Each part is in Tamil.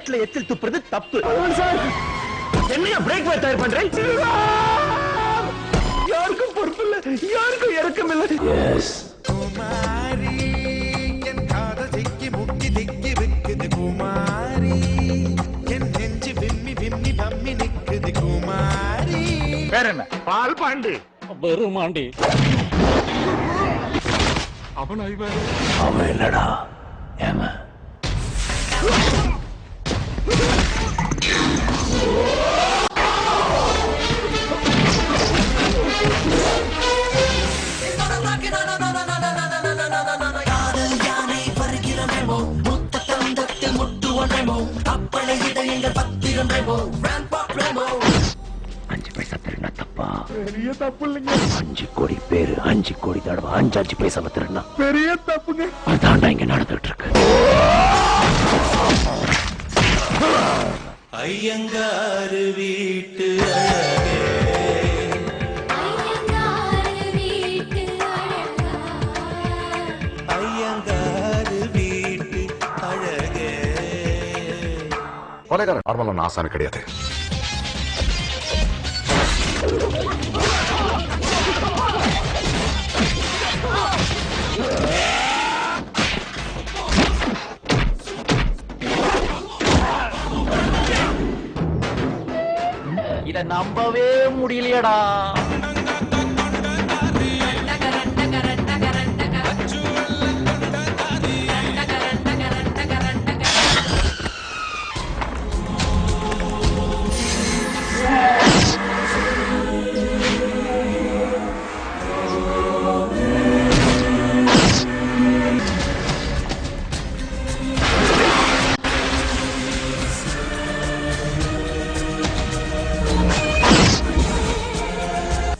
ரோட்ல எச்சில் துப்புறது தப்பு. என்னையா பிரேக் தயார் பண்றேன்? யாருக்கும் பொறுப்பு இல்ல, யாருக்கும் இறக்கம் இல்ல. எஸ் குமாரி, என் காதல் சிக்கி முக்கி திக்கி விக்குது குமாரி, என் நெஞ்சு விம்மி விம்மி பம்மி நிக்குது குமாரி. வேற என்ன? பால் பாண்டி, பெருமாண்டி. அவன் இல்லடா, ஏமா அஞ்சு பைசா திருநா தப்பா? பெரிய தப்பு இல்லைங்க. 5 கோடி பேரு 5 கோடி தடவை 5 பைசா திருநா பெரிய தப்புங்க. அதான்டா இங்க நடந்துட்டு இருக்கு. ஐயங்காரு வீட்டு அழகே, ஐயங்காரு வீட்டு அழகே. கொலைகாரன் நார்மலான ஆசானு கிடையாது. இத நம்பவே முடியலையடா.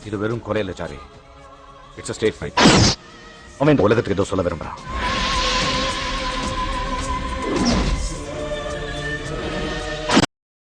இது வெறும் கொலை இல்ல சாரி, இட்ஸ் a ஸ்டேட்மென்ட். அவன் இந்த உலகத்துக்கு ஏதோ சொல்ல விரும்புறான்.